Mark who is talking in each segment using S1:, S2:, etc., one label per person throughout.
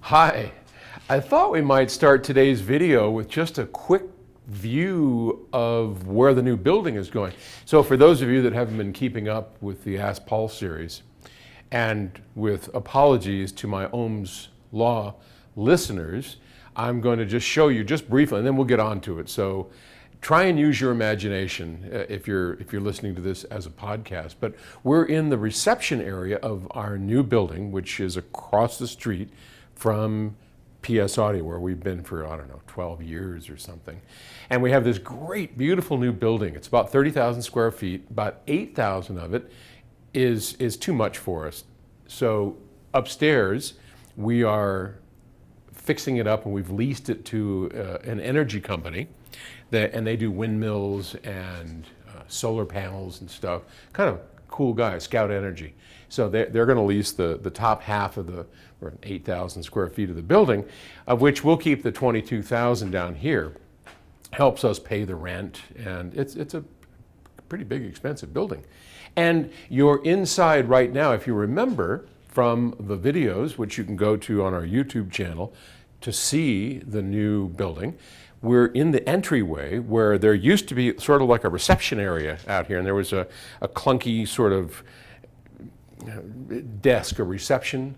S1: Hi, I thought we might start today's video with just a quick view of where the new building is going. So for those of you that haven't been keeping up with the Ask Paul series, and with apologies to my Ohm's Law listeners, I'm going to just show you just briefly, and then we'll get on to it. So try and use your imagination if you're listening to this as a podcast. But we're in the reception area of our new building, which is across the street from PS Audio, where we've been for, 12 years or something. And we have this great, beautiful new building. It's about 30,000 square feet. About 8,000 of it is too much for us. So upstairs, we are fixing it up, and we've leased it to an energy company, and they do windmills and solar panels and stuff. Kind of cool guys, Scout Energy. So they're going to lease the top half of the 8,000 square feet of the building, of which we'll keep the 22,000 down here. Helps us pay the rent, and it's a pretty big, expensive building. And you're inside right now, if you remember from the videos, which you can go to on our YouTube channel to see the new building. We're in the entryway where there used to be sort of like a reception area out here, and there was a clunky sort of desk, a reception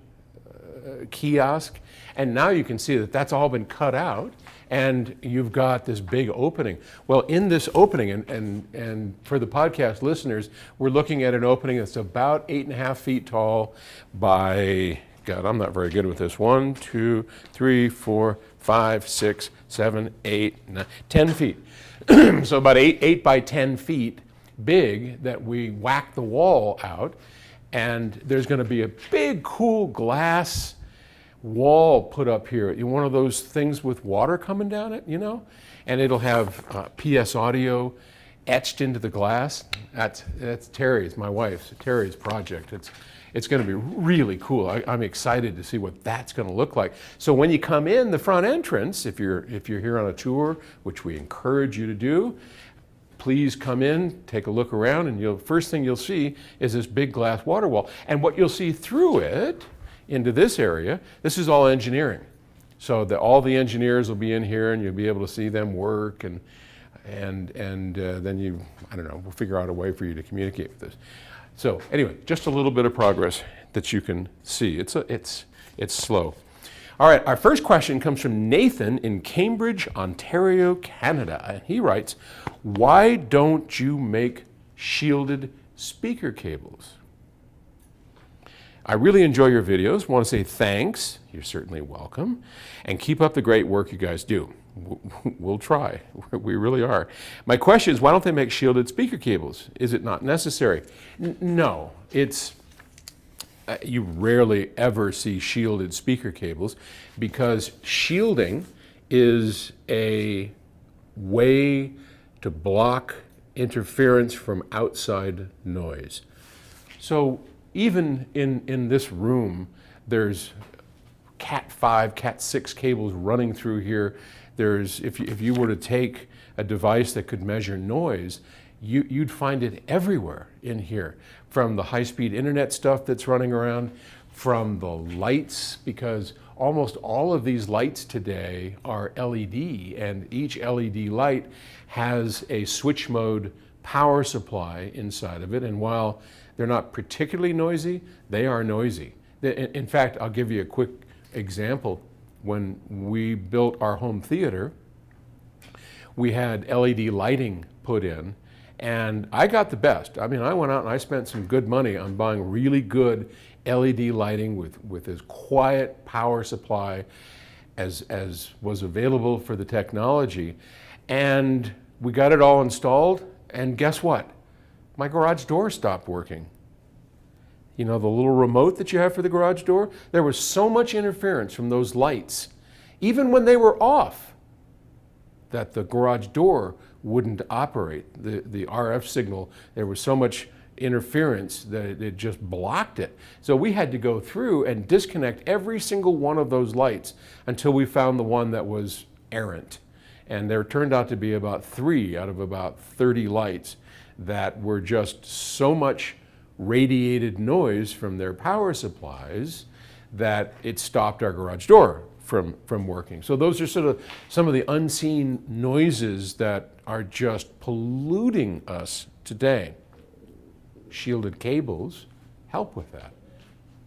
S1: kiosk, and now you can see that that's all been cut out, and you've got this big opening. Well, in this opening, and for the podcast listeners, we're looking at an opening that's about 8.5 feet tall by, God, I'm not very good with this, 1, 2, 3, 4, 5, 6, 7, 8, 9, 10 feet. So about 8 by 10 feet big, that we whack the wall out, and there's going to be a big, cool glass wall put up here. One of those things with water coming down it, and it'll have PS Audio etched into the glass. That's Terry's, my wife's, Terry's project. It's going to be really cool. I'm excited to see what that's going to look like. So when you come in the front entrance, if you're here on a tour, which we encourage you to do, please come in, take a look around, and first thing you'll see is this big glass water wall. And what you'll see through it into this area, this is all engineering. So all the engineers will be in here, and you'll be able to see them work, and then we'll figure out a way for you to communicate with this. So anyway, just a little bit of progress that you can see. It's slow. All right, our first question comes from Nathan in Cambridge, Ontario, Canada. And he writes, why don't you make shielded speaker cables? I really enjoy your videos. Want to say thanks. You're certainly welcome. And keep up the great work you guys do. We'll try. We really are. My question is, why don't they make shielded speaker cables? Is it not necessary? No, you rarely ever see shielded speaker cables, because shielding is a way to block interference from outside noise. So even in this room, there's Cat 5, Cat 6 cables running through here. If you were to take a device that could measure noise, you'd find it everywhere in here, from the high-speed internet stuff that's running around, from the lights, because almost all of these lights today are LED, and each LED light has a switch mode power supply inside of it, and while they're not particularly noisy, they are noisy. In fact, I'll give you a quick example. When we built our home theater, we had LED lighting put in, and I got the best. I went out and I spent some good money on buying really good LED lighting with as quiet power supply as was available for the technology. And we got it all installed, and guess what? My garage door stopped working. The little remote that you have for the garage door, there was so much interference from those lights, even when they were off, that the garage door wouldn't operate. The RF signal, there was so much interference that it just blocked it. So we had to go through and disconnect every single one of those lights until we found the one that was errant. And there turned out to be about 3 out of about 30 lights that were just so much radiated noise from their power supplies that it stopped our garage door from working. So those are sort of some of the unseen noises that are just polluting us today. Shielded cables help with that.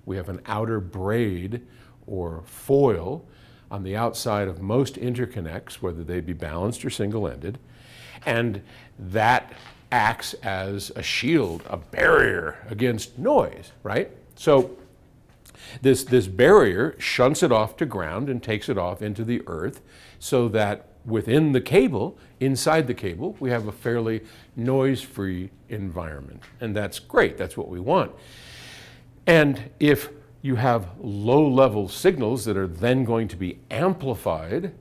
S1: We have an outer braid or foil on the outside of most interconnects, whether they be balanced or single-ended, and that acts as a shield, a barrier against noise, right? So this barrier shunts it off to ground and takes it off into the earth so that within the cable, inside the cable, we have a fairly noise-free environment. And that's great, that's what we want. And if you have low-level signals that are then going to be amplified,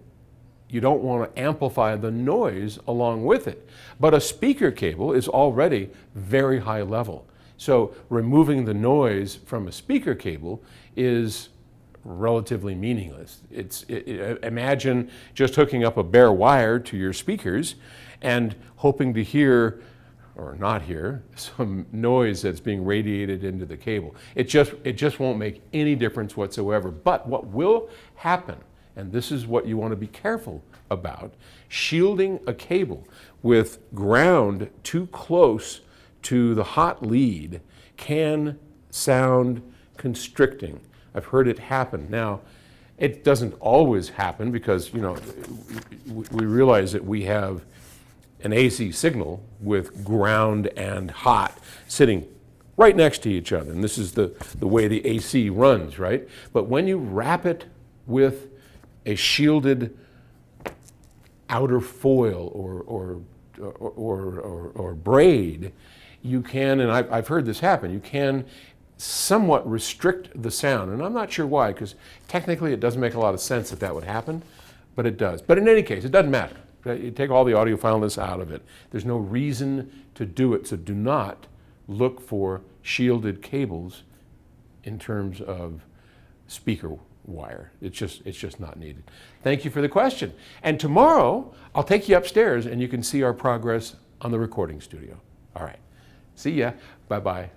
S1: you don't want to amplify the noise along with it. But a speaker cable is already very high level. So removing the noise from a speaker cable is relatively meaningless. Imagine just hooking up a bare wire to your speakers and hoping to hear or not hear some noise that's being radiated into the cable. It just won't make any difference whatsoever. But what will happen, and this is what you want to be careful about, shielding a cable with ground too close to the hot lead can sound constricting. I've heard it happen. Now, it doesn't always happen because, you know, we realize that we have an AC signal with ground and hot sitting right next to each other. And this is the way the AC runs, right? But when you wrap it with a shielded outer foil or braid, you can, and I've heard this happen, you can somewhat restrict the sound. And I'm not sure why, because technically it doesn't make a lot of sense that would happen, but it does. But in any case, it doesn't matter. You take all the audiophilness out of it. There's no reason to do it, so do not look for shielded cables in terms of speaker wire. It's just not needed. Thank you for the question. And tomorrow, I'll take you upstairs and you can see our progress on the recording studio. All right. See ya. Bye-bye.